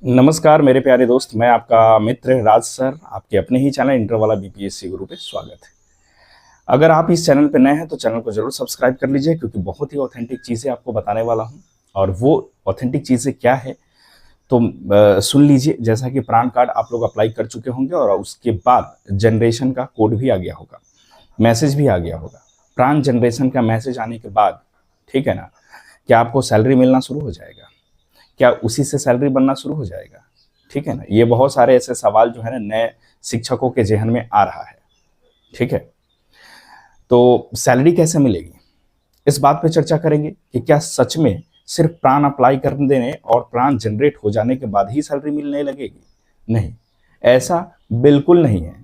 नमस्कार मेरे प्यारे दोस्त, मैं आपका मित्र राज सर, आपके अपने ही चैनल इंटर वाला बीपीएससी गुरु पे स्वागत है। अगर आप इस चैनल पे नए हैं तो चैनल को जरूर सब्सक्राइब कर लीजिए, क्योंकि बहुत ही ऑथेंटिक चीज़ें आपको बताने वाला हूँ। और वो ऑथेंटिक चीज़ें क्या है तो सुन लीजिए। जैसा कि पैन कार्ड आप लोग अप्लाई कर चुके होंगे और उसके बाद जनरेशन का कोड भी आ गया होगा, मैसेज भी आ गया होगा। प्राण जनरेशन का मैसेज आने के बाद, ठीक है ना, क्या आपको सैलरी मिलना शुरू हो जाएगा? क्या उसी से सैलरी बनना शुरू हो जाएगा? ठीक है ना, ये बहुत सारे ऐसे सवाल जो है ना नए शिक्षकों के जहन में आ रहा है। ठीक है, तो सैलरी कैसे मिलेगी, इस बात पे चर्चा करेंगे कि क्या सच में सिर्फ प्राण अप्लाई कर देने और प्राण जनरेट हो जाने के बाद ही सैलरी मिलने लगेगी? नहीं, ऐसा बिल्कुल नहीं है।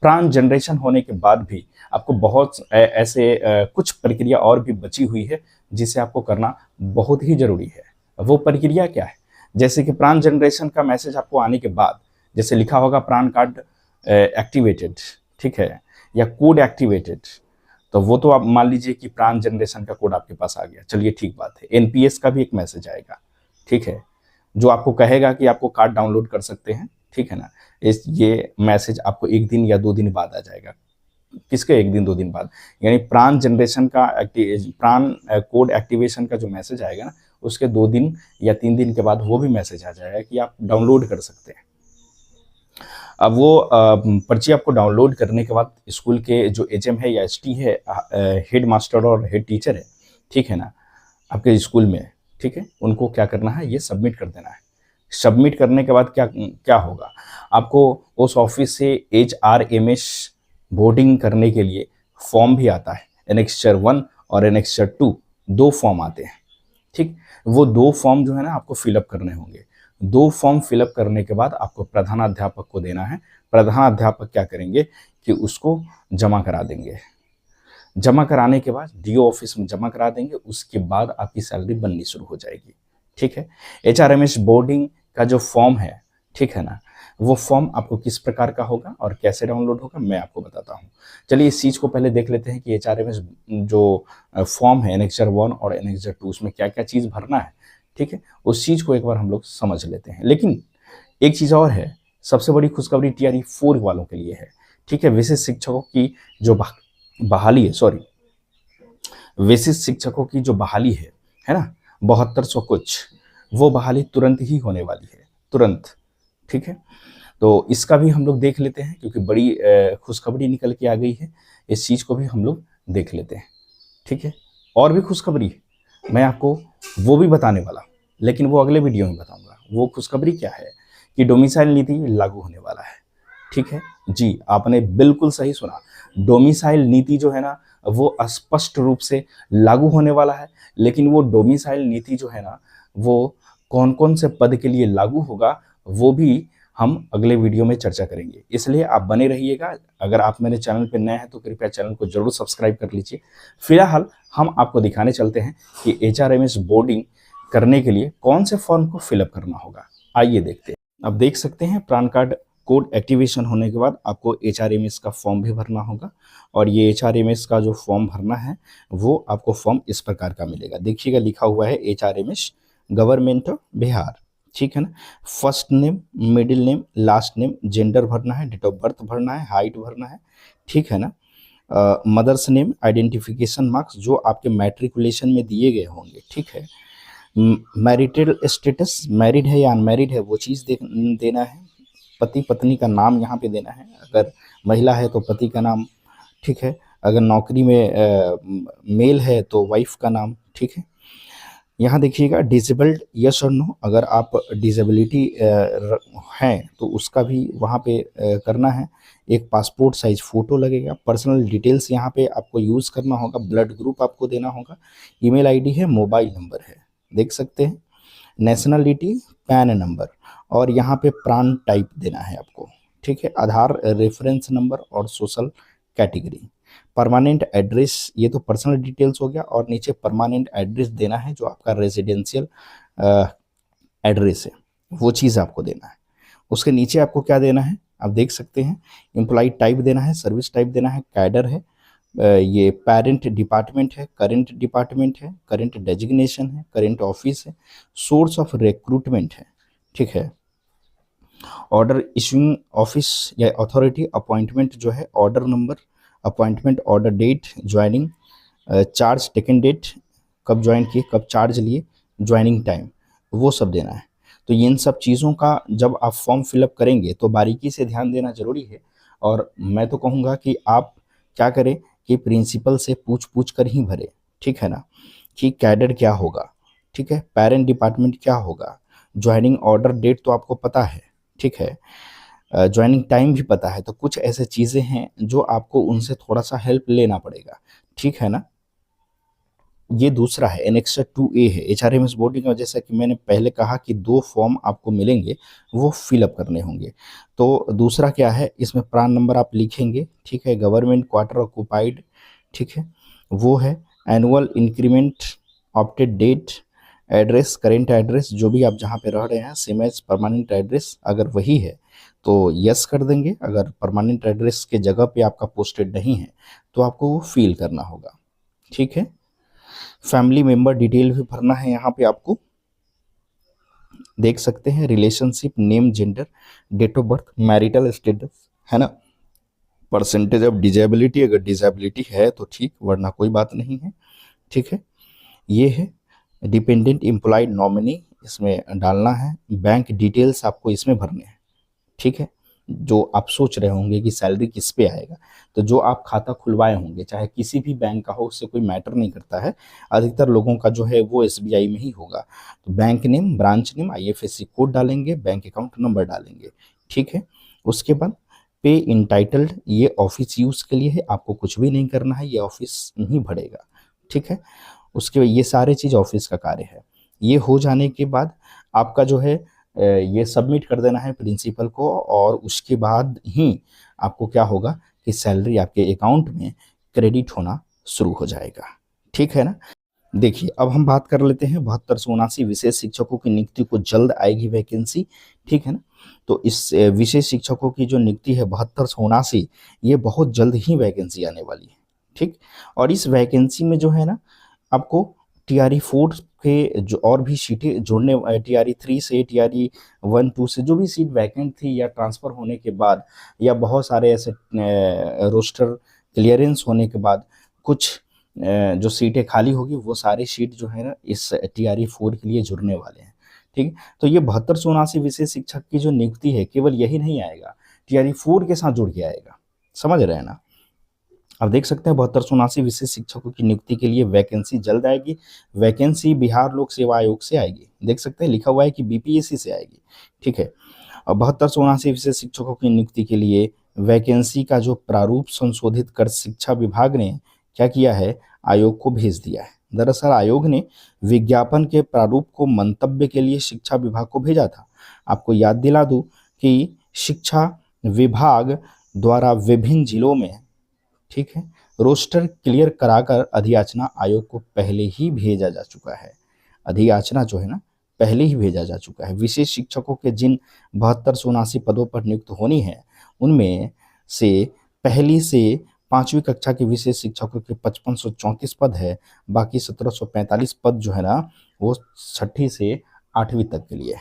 प्राण जनरेशन होने के बाद भी आपको बहुत ऐसे कुछ प्रक्रिया और भी बची हुई है जिसे आपको करना बहुत ही जरूरी है। वो प्रक्रिया क्या है? जैसे कि प्राण जनरेशन का मैसेज आपको आने के बाद जैसे लिखा होगा प्राण कार्ड एक्टिवेटेड, ठीक है, या कोड एक्टिवेटेड, तो वो तो आप मान लीजिए कि प्राण जनरेशन का कोड आपके पास आ गया, चलिए ठीक बात है। एनपीएस का भी एक मैसेज आएगा, ठीक है, जो आपको कहेगा कि आपको कार्ड डाउनलोड कर सकते हैं, ठीक है ना। इस ये मैसेज आपको 1 दिन या 2 दिन बाद आ जाएगा। किसके 1 दिन 2 दिन बाद? यानी प्राण जनरेशन का प्राण कोड एक्टिवेशन का जो मैसेज आएगा ना, उसके 2 दिन या 3 दिन के बाद वो भी मैसेज आ जाएगा कि आप डाउनलोड कर सकते हैं। अब वो पर्ची आपको डाउनलोड करने के बाद स्कूल के जो एचएम है या एसटी है, हेड मास्टर और हेड टीचर है, ठीक है ना, आपके स्कूल में, ठीक है, उनको क्या करना है, ये सबमिट कर देना है। सबमिट करने के बाद क्या क्या होगा, आपको उस ऑफिस से HRMS बोर्डिंग करने के लिए फॉर्म भी आता है। एनेक्स्चर 1 और एनेक्स्चर 2 दो फॉर्म आते हैं, ठीक। वो दो फॉर्म जो है ना आपको फिलअप करने होंगे। दो फॉर्म फिलअप करने के बाद आपको प्रधानाध्यापक को देना है। प्रधानाध्यापक क्या करेंगे कि उसको जमा करा देंगे। जमा कराने के बाद डीओ ऑफिस में जमा करा देंगे, उसके बाद आपकी सैलरी बननी शुरू हो जाएगी, ठीक है। HRMS बोर्डिंग का जो फॉर्म है, ठीक है ना, वो फॉर्म आपको किस प्रकार का होगा और कैसे डाउनलोड होगा मैं आपको बताता हूँ। चलिए इस चीज़ को पहले देख लेते हैं कि HRMS जो फॉर्म है एनेक्स्चर 1 और एनेक्स्चर 2 उसमें क्या क्या चीज़ भरना है, ठीक है, उस चीज़ को एक बार हम लोग समझ लेते हैं। लेकिन एक चीज़ और है, सबसे बड़ी खुशखबरी TRE 4 वालों के लिए है, ठीक है। विशेष शिक्षकों की जो बहाली है, सॉरी, विशिष्ट शिक्षकों की जो बहाली है ना, 7200 कुछ, वो बहाली तुरंत ही होने वाली है, तुरंत, ठीक है। तो इसका भी हम लोग देख लेते हैं, क्योंकि बड़ी खुशखबरी निकल के आ गई है। इस चीज़ को भी हम लोग देख लेते हैं, ठीक है। और भी खुशखबरी मैं आपको वो भी बताने वाला हूँ, लेकिन वो अगले वीडियो में बताऊंगा। वो खुशखबरी क्या है कि डोमिसाइल नीति लागू होने वाला है, ठीक है। जी, आपने बिल्कुल सही सुना। डोमिसाइल नीति जो है ना, वो स्पष्ट रूप से लागू होने वाला है। लेकिन वो डोमिसाइल नीति जो है ना, वो कौन कौन से पद के लिए लागू होगा, वो भी हम अगले वीडियो में चर्चा करेंगे। इसलिए आप बने रहिएगा। अगर आप मेरे चैनल पर नए हैं तो कृपया चैनल को जरूर सब्सक्राइब कर लीजिए। फिलहाल हम आपको दिखाने चलते हैं कि HRMS बोर्डिंग करने के लिए कौन से फॉर्म को फिलअप करना होगा। आइए देखते हैं। अब देख सकते हैं पैन कार्ड कोड एक्टिवेशन होने के बाद आपको HRMS का फॉर्म भी भरना होगा। और ये HRMS का जो फॉर्म भरना है वो आपको फॉर्म इस प्रकार का मिलेगा। देखिएगा लिखा हुआ है HRMS गवर्नमेंट ऑफ बिहार, ठीक है ना। First name, middle name, last name, gender भरना है, डेट ऑफ बर्थ भरना है, हाइट भरना है, ठीक है ना। मदर्स नेम, आइडेंटिफिकेशन मार्क्स जो आपके मैट्रिकुलेशन में दिए गए होंगे, ठीक है। मैरिटल स्टेटस, मैरिड है या अनमैरिड है वो चीज़ देना है। पति पत्नी का नाम यहाँ पे देना है। अगर महिला है तो पति का नाम, ठीक है। अगर नौकरी में मेल है तो वाइफ का नाम, ठीक है। यहाँ देखिएगा डिसेबल्ड, यस और नो। अगर आप डिसेबिलिटी हैं तो उसका भी वहाँ पे करना है। एक पासपोर्ट साइज फ़ोटो लगेगा। पर्सनल डिटेल्स यहाँ पे आपको यूज़ करना होगा। ब्लड ग्रुप आपको देना होगा। ईमेल आईडी है, मोबाइल नंबर है, देख सकते हैं। नेशनलिटी, पैन नंबर, और यहाँ पे प्राण टाइप देना है आपको, ठीक है। आधार रेफरेंस नंबर और सोशल कैटेगरी। परमानेंट एड्रेस, ये तो पर्सनल डिटेल्स हो गया, और नीचे परमानेंट एड्रेस देना है जो आपका रेजिडेंशियल एड्रेस है, वो चीज़ आपको देना है। उसके नीचे आपको क्या देना है आप देख सकते हैं। एम्प्लॉय टाइप देना है, सर्विस टाइप देना है, कैडर है, ये पेरेंट डिपार्टमेंट है, करंट डिपार्टमेंट है, करंट डेजिग्नेशन है, करंट ऑफिस है, सोर्स ऑफ रिक्रूटमेंट है, ठीक है। ऑर्डर इशूइंग ऑफिस या अथॉरिटी, अपॉइंटमेंट जो है, order number, appointment, order date, joining, charge taken date, कब ज्वाइन किए, कब चार्ज लिए, ज्वाइनिंग टाइम, वो सब देना है। तो इन सब चीज़ों का जब आप फॉर्म फिलअप करेंगे तो बारीकी से ध्यान देना जरूरी है। और मैं तो कहूँगा कि आप क्या करें कि प्रिंसिपल से पूछ पूछ कर ही भरे, ठीक है ना, कि कैडर क्या होगा, ठीक है, पेरेंट डिपार्टमेंट क्या होगा, ज्वाइनिंग ऑर्डर डेट तो आपको पता है, ठीक है, ज्वाइनिंग टाइम भी पता है। तो कुछ ऐसे चीज़ें हैं जो आपको उनसे थोड़ा सा हेल्प लेना पड़ेगा, ठीक है ना। ये दूसरा है, एनेक्सर 2A है, HRMS बोर्डिंग का। जैसा कि मैंने पहले कहा कि 2 फॉर्म आपको मिलेंगे, वो फिलअप करने होंगे। तो दूसरा क्या है, इसमें प्रान नंबर आप लिखेंगे, ठीक है, गवर्नमेंट क्वार्टर ऑक्यूपाइड, ठीक है, वो है, annual increment, opted date, address, current address जो भी आप जहाँ पे रह रहे हैं, सेम एज परमानेंट एड्रेस, अगर वही है तो यस कर देंगे। अगर परमानेंट एड्रेस के जगह पे आपका पोस्टेड नहीं है तो आपको वो फिल करना होगा, ठीक है। फैमिली मेंबर डिटेल भी भरना है यहाँ पे आपको, देख सकते हैं, relationship, name, gender, date of birth, marital status, है ना, परसेंटेज ऑफ डिजेबिलिटी, अगर डिजेबिलिटी है तो ठीक, वरना कोई बात नहीं है, ठीक है। ये है डिपेंडेंट एम्प्लॉयड नॉमिनी, इसमें डालना है। बैंक डिटेल्स आपको इसमें भरने हैं, ठीक है। जो आप सोच रहे होंगे कि सैलरी किस पे आएगा, तो जो आप खाता खुलवाए होंगे, चाहे किसी भी बैंक का हो, उससे कोई मैटर नहीं करता है। अधिकतर लोगों का जो है वो SBI में ही होगा। तो bank name, branch name, IFSC code डालेंगे, बैंक अकाउंट नंबर डालेंगे, ठीक है। उसके बाद पे इंटाइटल्ड, ये ऑफिस यूज के लिए है, आपको कुछ भी नहीं करना है, ये ऑफिस ही भरेगा, ठीक है। उसके बाद ये सारे चीज़ ऑफिस का कार्य है। ये हो जाने के बाद आपका जो है ये सबमिट कर देना है प्रिंसिपल को, और उसके बाद ही आपको क्या होगा कि सैलरी आपके अकाउंट में क्रेडिट होना शुरू हो जाएगा, ठीक है ना। देखिए, अब हम बात कर लेते हैं 72 से 79 विशेष शिक्षकों की नियुक्ति को जल्द आएगी वैकेंसी, ठीक है ना। तो इस विशेष शिक्षकों की जो नियुक्ति है 72 से 79, ये बहुत जल्द ही वैकेंसी आने वाली है, ठीक। और इस वैकेंसी में जो है ना, आपको TRE 4 के जो और भी सीटें जोड़ने, TRE 3 से, TRE 1 2 से जो भी सीट वैकेंट थी, या ट्रांसफ़र होने के बाद, या बहुत सारे ऐसे रोस्टर क्लियरेंस होने के बाद कुछ जो सीटें खाली होगी, वो सारी सीट जो है ना इस TRE 4 के लिए जुड़ने वाले हैं, ठीक। तो ये 72 से 79 विशेष शिक्षक की जो नियुक्ति है, केवल यही नहीं आएगा, TRE 4 के साथ जुड़ के आएगा, समझ रहे हैं ना। अब देख सकते हैं 72 से 79 विशेष शिक्षकों की नियुक्ति के लिए वैकेंसी जल्द आएगी। वैकेंसी बिहार लोक सेवा आयोग से आएगी, देख सकते हैं लिखा हुआ है कि BPSC से आएगी, ठीक है। और 72 से 79 विशेष शिक्षकों की नियुक्ति के लिए वैकेंसी का जो प्रारूप संशोधित कर शिक्षा विभाग ने क्या किया है, आयोग को भेज दिया है। दरअसल आयोग ने विज्ञापन के प्रारूप को मंतव्य के लिए शिक्षा विभाग को भेजा था। आपको याद दिला दूं कि शिक्षा विभाग द्वारा विभिन्न जिलों में, ठीक है, रोस्टर क्लियर कराकर अधियाचना आयोग को पहले ही भेजा जा चुका है। अधियाचना जो है ना, पहले ही भेजा जा चुका है। विशेष शिक्षकों के जिन 72 से 79 पदों पर नियुक्त होनी है, उनमें से पहली से 5वीं कक्षा के विशेष शिक्षकों के 5534 पद है। बाकी 1745 पद जो है ना, वो 6ठी से 8वीं तक के लिए है,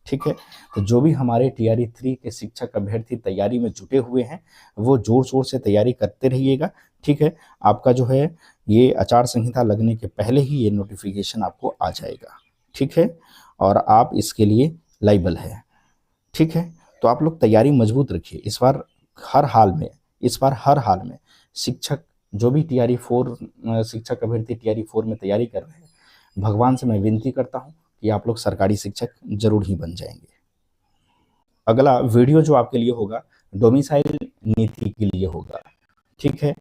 ठीक है। तो जो भी हमारे TRE 3 के शिक्षक अभ्यर्थी तैयारी में जुटे हुए हैं, वो जोर शोर से तैयारी करते रहिएगा, ठीक है। आपका जो है ये आचार संहिता लगने के पहले ही ये नोटिफिकेशन आपको आ जाएगा, ठीक है, और आप इसके लिए लाइबल है, ठीक है। तो आप लोग तैयारी मजबूत रखिए। इस बार हर हाल में शिक्षक जो भी TRE 4 शिक्षक अभ्यर्थी TRE 4 में तैयारी कर रहे हैं, भगवान से मैं विनती करता हूँ कि आप लोग सरकारी शिक्षक जरूर ही बन जाएंगे। अगला वीडियो जो आपके लिए होगा, डोमिसाइल नीति के लिए होगा, ठीक है।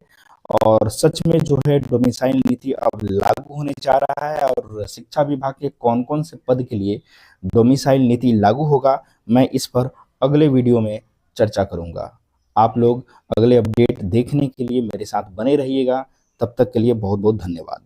और सच में जो है डोमिसाइल नीति अब लागू होने जा रहा है, और शिक्षा विभाग के कौन कौन से पद के लिए डोमिसाइल नीति लागू होगा, मैं इस पर अगले वीडियो में चर्चा करूंगा। आप लोग अगले अपडेट देखने के लिए मेरे साथ बने रहिएगा। तब तक के लिए बहुत बहुत धन्यवाद।